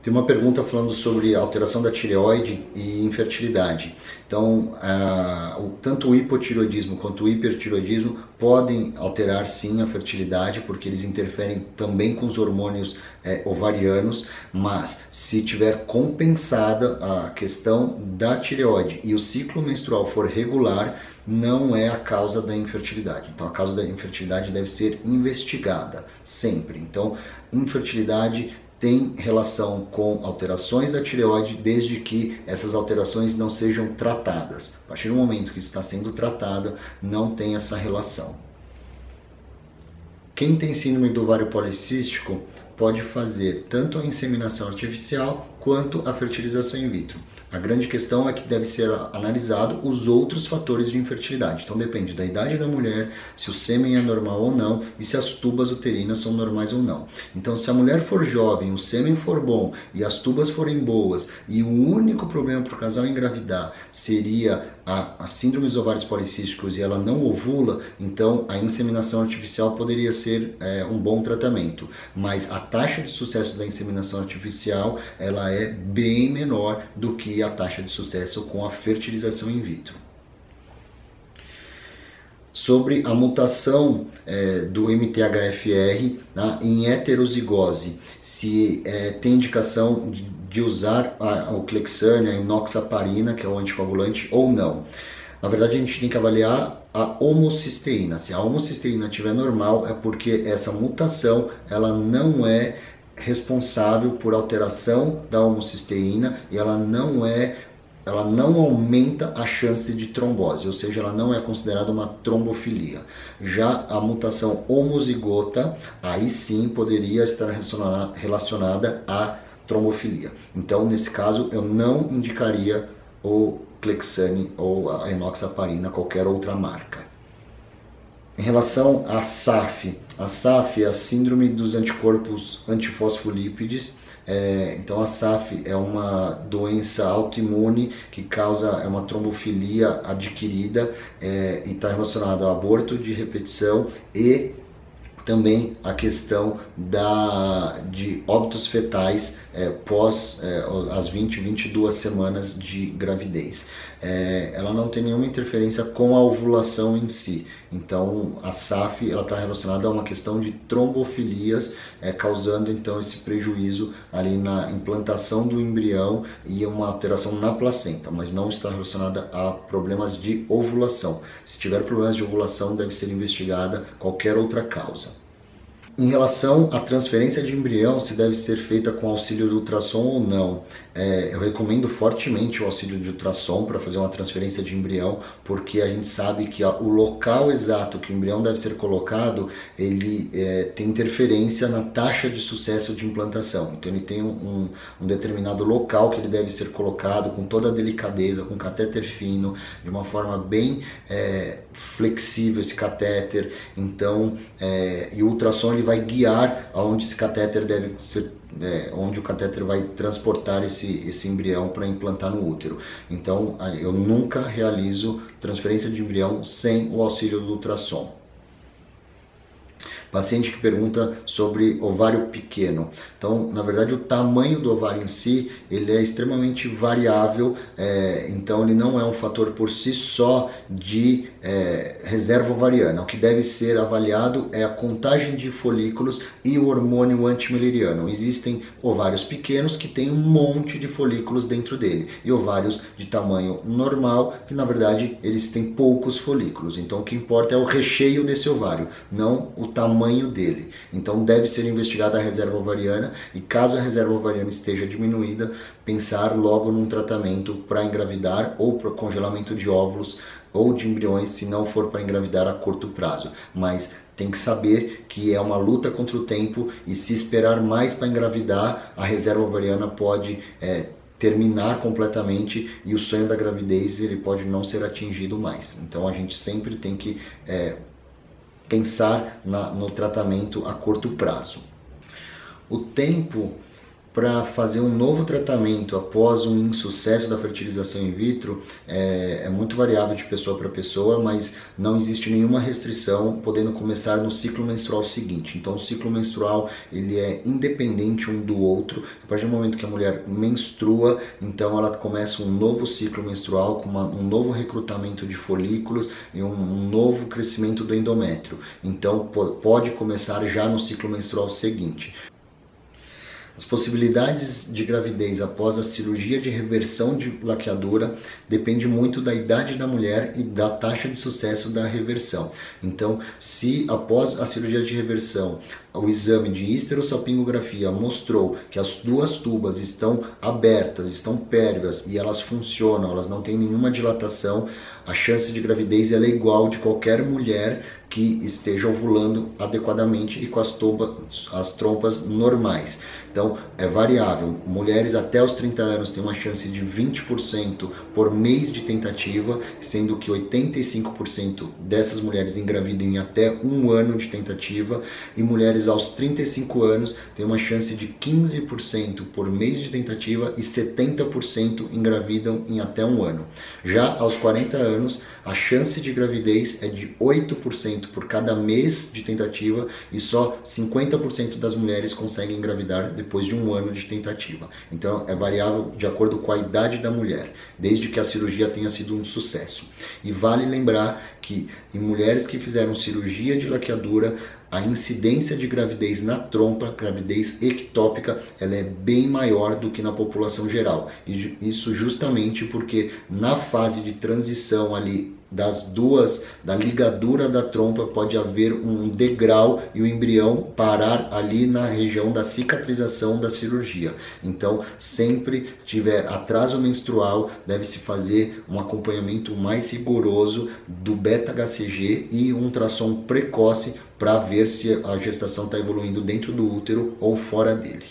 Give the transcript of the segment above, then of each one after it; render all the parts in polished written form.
Tem uma pergunta falando sobre alteração da tireoide e infertilidade. Então, tanto o hipotireoidismo quanto o hipertireoidismo podem alterar sim a fertilidade, porque eles interferem também com os hormônios ovarianos, mas se tiver compensada a questão da tireoide e o ciclo menstrual for regular, não é a causa da infertilidade. Então, a causa da infertilidade deve ser investigada sempre. Então, infertilidade tem relação com alterações da tireoide, desde que essas alterações não sejam tratadas. A partir do momento que está sendo tratada, não tem essa relação. Quem tem síndrome do ovário policístico pode fazer tanto a inseminação artificial quanto a fertilização in vitro. A grande questão é que deve ser analisado os outros fatores de infertilidade. Então depende da idade da mulher, se o sêmen é normal ou não e se as tubas uterinas são normais ou não. Então se a mulher for jovem, o sêmen for bom e as tubas forem boas e o único problema para o casal engravidar seria a síndrome dos ovários policísticos e ela não ovula, então a inseminação artificial poderia ser um bom tratamento. Mas a taxa de sucesso da inseminação artificial ela é bem menor do que a taxa de sucesso com a fertilização in vitro. Sobre a mutação do MTHFR em heterozigose, se tem indicação de usar o Clexane, a enoxaparina, que é o anticoagulante, ou não. Na verdade, a gente tem que avaliar a homocisteína. Se a homocisteína estiver normal, é porque essa mutação ela não é responsável por alteração da homocisteína e ela não aumenta a chance de trombose, ou seja, ela não é considerada uma trombofilia. Já a mutação homozigota, aí sim poderia estar relacionada à trombofilia. Então, nesse caso, eu não indicaria o Clexane ou a enoxaparina, qualquer outra marca. Em relação à SAF, a SAF é a síndrome dos anticorpos antifosfolípides. Então a SAF é uma doença autoimune que causa uma trombofilia adquirida e está relacionada ao aborto de repetição e também a questão de óbitos fetais pós as 22 semanas de gravidez. Ela não tem nenhuma interferência com a ovulação em si. Então a SAF está relacionada a uma questão de trombofilias, causando então esse prejuízo ali na implantação do embrião e uma alteração na placenta, mas não está relacionada a problemas de ovulação. Se tiver problemas de ovulação, deve ser investigada qualquer outra causa. Em relação à transferência de embrião, se deve ser feita com auxílio do ultrassom ou não, eu recomendo fortemente o auxílio de ultrassom para fazer uma transferência de embrião, porque a gente sabe que o local exato que o embrião deve ser colocado, ele tem interferência na taxa de sucesso de implantação. Então ele tem um determinado local que ele deve ser colocado com toda a delicadeza, com catéter fino, de uma forma bem flexível esse catéter. Então, e o ultrassom ele vai guiar aonde esse catéter deve ser, onde o catéter vai transportar esse embrião para implantar no útero. Então, eu nunca realizo transferência de embrião sem o auxílio do ultrassom. Paciente que pergunta sobre ovário pequeno. Então, na verdade, o tamanho do ovário em si, ele é extremamente variável, então ele não é um fator por si só de reserva ovariana. O que deve ser avaliado é a contagem de folículos e o hormônio antimileriano. Existem ovários pequenos que têm um monte de folículos dentro dele e ovários de tamanho normal, que na verdade eles têm poucos folículos. Então, o que importa é o recheio desse ovário, não o tamanho dele. Então deve ser investigada a reserva ovariana e caso a reserva ovariana esteja diminuída, pensar logo num tratamento para engravidar ou para congelamento de óvulos ou de embriões se não for para engravidar a curto prazo. Mas tem que saber que é uma luta contra o tempo e se esperar mais para engravidar, a reserva ovariana pode terminar completamente e o sonho da gravidez ele pode não ser atingido mais. Então a gente sempre tem que pensar no tratamento a curto prazo. O tempo para fazer um novo tratamento após um insucesso da fertilização in vitro é muito variável de pessoa para pessoa, mas não existe nenhuma restrição, podendo começar no ciclo menstrual seguinte. Então o ciclo menstrual ele é independente um do outro. A partir do momento que a mulher menstrua, então ela começa um novo ciclo menstrual com um novo recrutamento de folículos e um novo crescimento do endométrio. Então pode começar já no ciclo menstrual seguinte. As possibilidades de gravidez após a cirurgia de reversão de laqueadura depende muito da idade da mulher e da taxa de sucesso da reversão. Então, se após a cirurgia de reversão o exame de histerosalpingografia mostrou que as duas tubas estão abertas, estão pérvias e elas funcionam, elas não têm nenhuma dilatação, a chance de gravidez ela é igual de qualquer mulher que esteja ovulando adequadamente e com as trompas normais. Então, é variável. Mulheres até os 30 anos têm uma chance de 20% por mês de tentativa, sendo que 85% dessas mulheres engravidam em até um ano de tentativa, e mulheres aos 35 anos têm uma chance de 15% por mês de tentativa e 70% engravidam em até um ano. Já aos 40 anos, a chance de gravidez é de 8% por cada mês de tentativa e só 50% das mulheres conseguem engravidar depois de um ano de tentativa. Então é variável de acordo com a idade da mulher, desde que a cirurgia tenha sido um sucesso. E vale lembrar que em mulheres que fizeram cirurgia de laqueadura, a incidência de gravidez na trompa, gravidez ectópica, ela é bem maior do que na população geral. E isso justamente porque na fase de transição ali da ligadura da trompa pode haver um degrau e o embrião parar ali na região da cicatrização da cirurgia. Então, sempre tiver atraso menstrual, deve-se fazer um acompanhamento mais rigoroso do beta-HCG e um ultrassom precoce para ver se a gestação está evoluindo dentro do útero ou fora dele.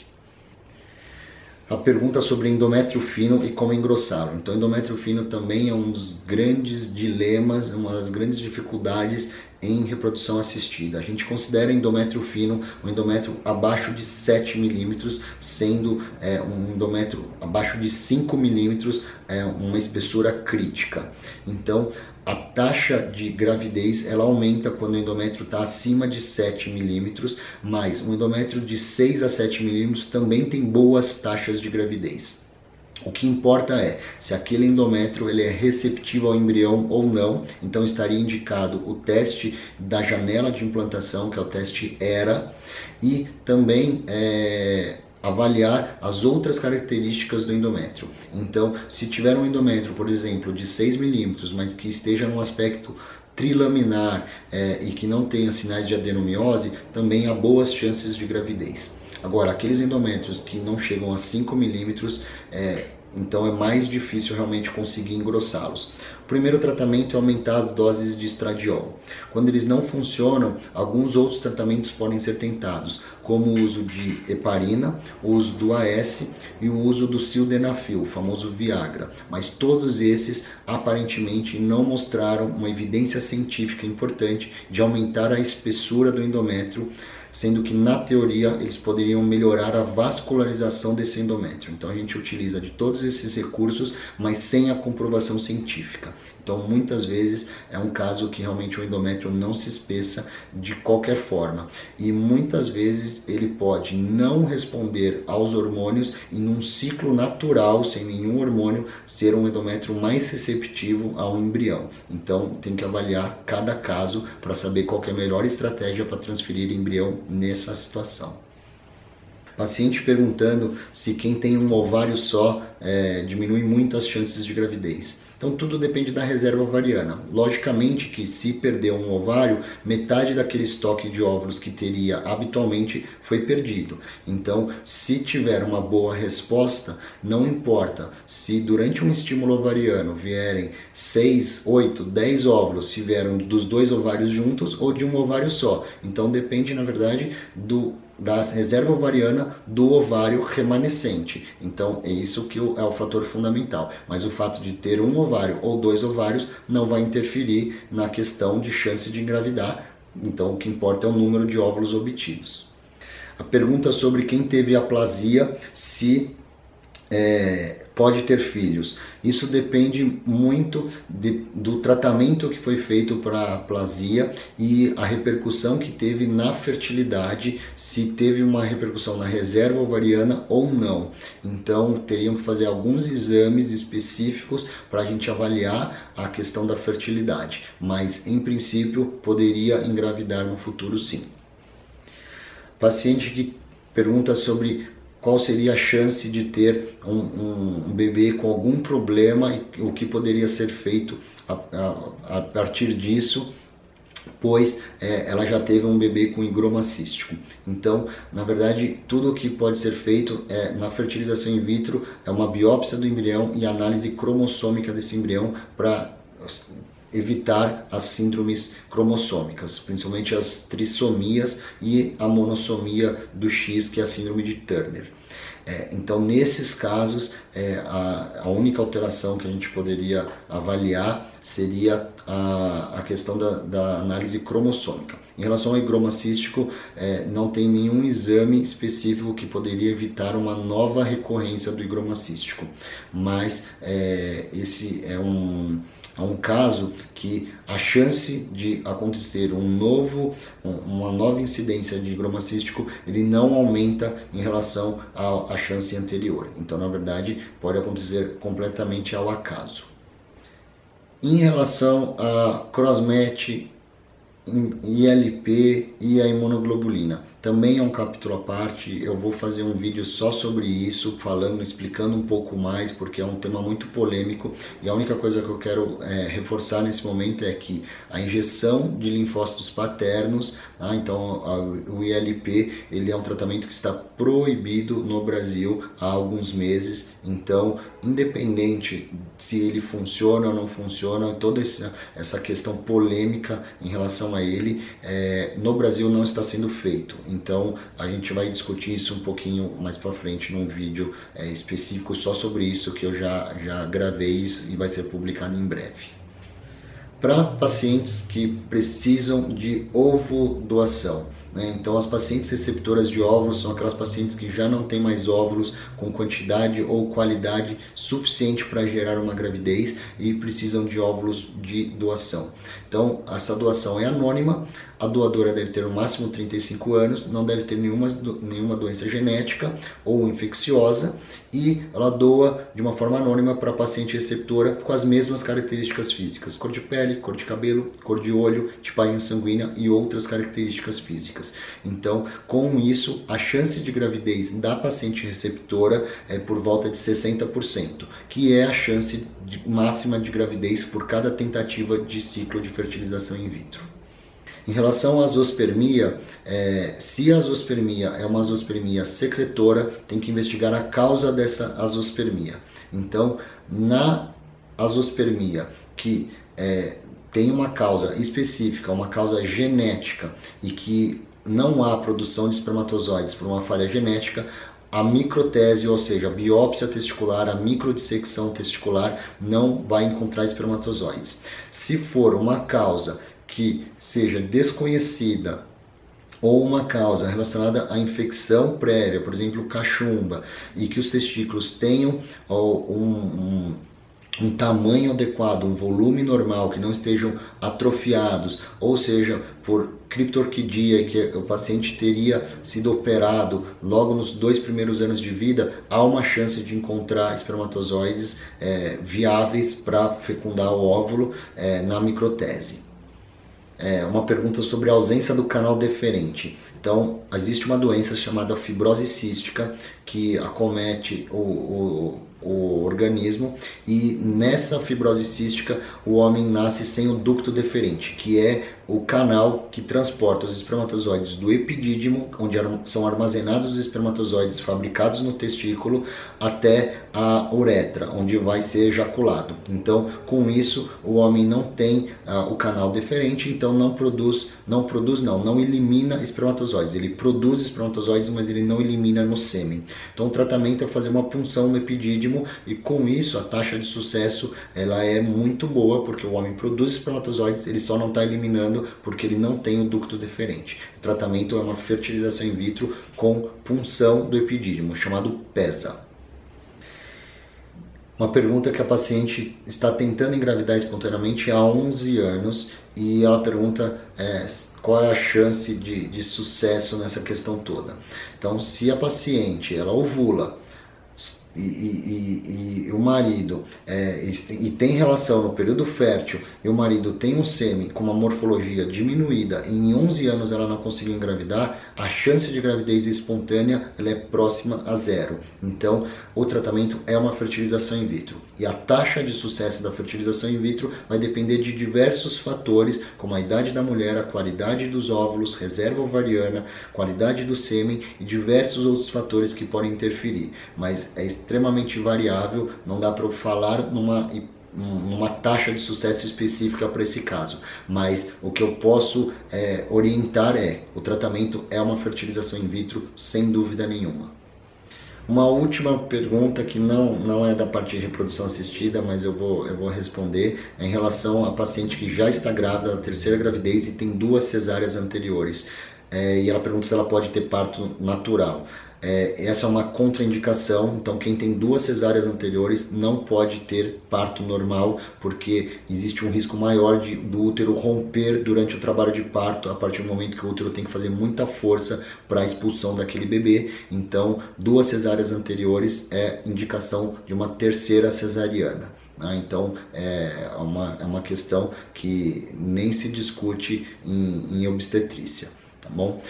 A pergunta sobre endométrio fino e como engrossá-lo. Então, endométrio fino também é um dos grandes dilemas, uma das grandes dificuldades em reprodução assistida. A gente considera endométrio fino um endométrio abaixo de 7 milímetros, sendo um endométrio abaixo de 5 milímetros uma espessura crítica. Então, a taxa de gravidez ela aumenta quando o endométrio está acima de 7 milímetros, mas um endométrio de 6 a 7 milímetros também tem boas taxas de gravidez. O que importa é se aquele endométrio ele é receptivo ao embrião ou não, então estaria indicado o teste da janela de implantação, que é o teste HERA, e também avaliar as outras características do endométrio. Então, se tiver um endométrio, por exemplo, de 6 milímetros, mas que esteja num aspecto trilaminar e que não tenha sinais de adenomiose, também há boas chances de gravidez. Agora, aqueles endométrios que não chegam a 5 milímetros, então é mais difícil realmente conseguir engrossá-los. O primeiro tratamento é aumentar as doses de estradiol. Quando eles não funcionam, alguns outros tratamentos podem ser tentados, como o uso de heparina, o uso do AS e o uso do sildenafil, o famoso Viagra. Mas todos esses aparentemente não mostraram uma evidência científica importante de aumentar a espessura do endométrio, sendo que na teoria eles poderiam melhorar a vascularização desse endométrio. Então a gente utiliza de todos esses recursos, mas sem a comprovação científica. Então muitas vezes é um caso que realmente o endométrio não se espessa de qualquer forma. E muitas vezes ele pode não responder aos hormônios e num ciclo natural, sem nenhum hormônio, ser um endométrio mais receptivo ao embrião. Então tem que avaliar cada caso para saber qual que é a melhor estratégia para transferir embrião nessa situação. Paciente perguntando se quem tem um ovário só diminui muito as chances de gravidez. Então tudo depende da reserva ovariana. Logicamente que se perder um ovário, metade daquele estoque de óvulos que teria habitualmente foi perdido. Então, se tiver uma boa resposta, não importa se durante um estímulo ovariano vierem 6, 8, 10 óvulos, se vieram dos 2 ovários juntos ou de um ovário só. Então depende, na verdade, da reserva ovariana do ovário remanescente. Então é isso que é o fator fundamental. Mas o fato de ter um ovário ou 2 ovários não vai interferir na questão de chance de engravidar. Então o que importa é o número de óvulos obtidos. A pergunta sobre quem teve aplasia, se pode ter filhos. Isso depende muito do tratamento que foi feito para a aplasia e a repercussão que teve na fertilidade, se teve uma repercussão na reserva ovariana ou não. Então teriam que fazer alguns exames específicos para a gente avaliar a questão da fertilidade, mas em princípio poderia engravidar no futuro, sim. Paciente que pergunta sobre qual seria a chance de ter um bebê com algum problema e o que poderia ser feito a partir disso, pois ela já teve um bebê com higroma cístico. Então, na verdade, tudo o que pode ser feito na fertilização in vitro é uma biópsia do embrião e análise cromossômica desse embrião para evitar as síndromes cromossômicas, principalmente as trissomias e a monossomia do X, que é a síndrome de Turner. Então, nesses casos, a única alteração que a gente poderia avaliar seria a questão da análise cromossômica. Em relação ao higroma cístico, não tem nenhum exame específico que poderia evitar uma nova recorrência do higroma cístico, mas esse é um caso que a chance de acontecer uma nova incidência de higroma cístico, ele não aumenta em relação à chance anterior. Então, na verdade, pode acontecer completamente ao acaso. Em relação a crossmatch, ILP e a imunoglobulina, também é um capítulo à parte. Eu vou fazer um vídeo só sobre isso, explicando um pouco mais, porque é um tema muito polêmico, e a única coisa que eu quero reforçar nesse momento é que a injeção de linfócitos paternos, então o ILP, ele é um tratamento que está proibido no Brasil há alguns meses. Então, independente se ele funciona ou não funciona, toda essa questão polêmica em relação a ele, no Brasil não está sendo feito. Então, a gente vai discutir isso um pouquinho mais para frente num vídeo específico só sobre isso, que eu já gravei isso e vai ser publicado em breve. Para pacientes que precisam de ovo doação, então as pacientes receptoras de óvulos são aquelas pacientes que já não têm mais óvulos com quantidade ou qualidade suficiente para gerar uma gravidez e precisam de óvulos de doação. Então, essa doação é anônima, a doadora deve ter no máximo 35 anos, não deve ter nenhuma doença genética ou infecciosa, e ela doa de uma forma anônima para a paciente receptora com as mesmas características físicas: cor de pele, cor de cabelo, cor de olho, tipagem sanguínea e outras características físicas. Então, com isso, a chance de gravidez da paciente receptora é por volta de 60%, que é a chance máxima de gravidez por cada tentativa de ciclo de fertilização in vitro. Em relação à zoospermia, se a zoospermia é uma zoospermia secretora, tem que investigar a causa dessa azoospermia. Então, na azoospermia que tem uma causa específica, uma causa genética, e que não há produção de espermatozoides por uma falha genética, a microtese, ou seja, a biópsia testicular, a microdissecção testicular, não vai encontrar espermatozoides. Se for uma causa que seja desconhecida ou uma causa relacionada à infecção prévia, por exemplo, cachumba, e que os testículos tenham um tamanho adequado, um volume normal, que não estejam atrofiados, ou seja, por criptorquidia, que o paciente teria sido operado logo nos 2 primeiros anos de vida, há uma chance de encontrar espermatozoides viáveis para fecundar o óvulo na microtese. Uma pergunta sobre a ausência do canal deferente. Então, existe uma doença chamada fibrose cística que acomete o organismo, e nessa fibrose cística o homem nasce sem o ducto deferente, que é o canal que transporta os espermatozoides do epidídimo, onde são armazenados os espermatozoides fabricados no testículo, até a uretra, onde vai ser ejaculado. Então, com isso, o homem não tem o canal deferente, então não elimina espermatozoides. Ele produz espermatozoides, mas ele não elimina no sêmen. Então o tratamento é fazer uma punção no epidídimo e com isso a taxa de sucesso ela é muito boa, porque o homem produz espermatozoides, ele só não está eliminando porque ele não tem o ducto deferente. O tratamento é uma fertilização in vitro com punção do epidídimo, chamado PESA. Uma pergunta que a paciente está tentando engravidar espontaneamente há 11 anos e ela pergunta qual é a chance de sucesso nessa questão toda. Então, se a paciente ela ovula e o marido tem relação no período fértil e o marido tem um sêmen com uma morfologia diminuída e em 11 anos ela não conseguiu engravidar, a chance de gravidez espontânea ela é próxima a zero. Então o tratamento é uma fertilização in vitro e a taxa de sucesso da fertilização in vitro vai depender de diversos fatores, como a idade da mulher, a qualidade dos óvulos, reserva ovariana, qualidade do sêmen e diversos outros fatores que podem interferir, mas é extremamente variável, não dá para falar numa taxa de sucesso específica para esse caso, mas o que eu posso orientar o tratamento é uma fertilização in vitro sem dúvida nenhuma. Uma última pergunta que não é da parte de reprodução assistida, mas eu vou responder, é em relação à paciente que já está grávida, da terceira gravidez e tem 2 cesáreas anteriores. E ela pergunta se ela pode ter parto natural. Essa é uma contraindicação, então quem tem 2 cesáreas anteriores não pode ter parto normal, porque existe um risco maior do útero romper durante o trabalho de parto, a partir do momento que o útero tem que fazer muita força para a expulsão daquele bebê. Então 2 cesáreas anteriores é indicação de uma terceira cesariana. Então é uma questão que nem se discute em obstetrícia. Tá bom?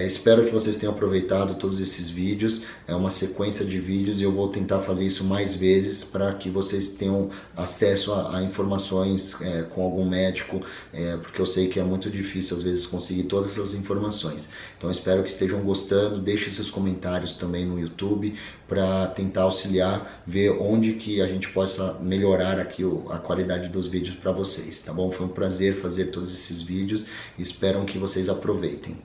Espero que vocês tenham aproveitado todos esses vídeos, é uma sequência de vídeos e eu vou tentar fazer isso mais vezes para que vocês tenham acesso a informações com algum médico, porque eu sei que é muito difícil às vezes conseguir todas essas informações. Então espero que estejam gostando, deixem seus comentários também no YouTube para tentar auxiliar, ver onde que a gente possa melhorar aqui a qualidade dos vídeos para vocês, tá bom? Foi um prazer fazer todos esses vídeos e espero que vocês aproveitem.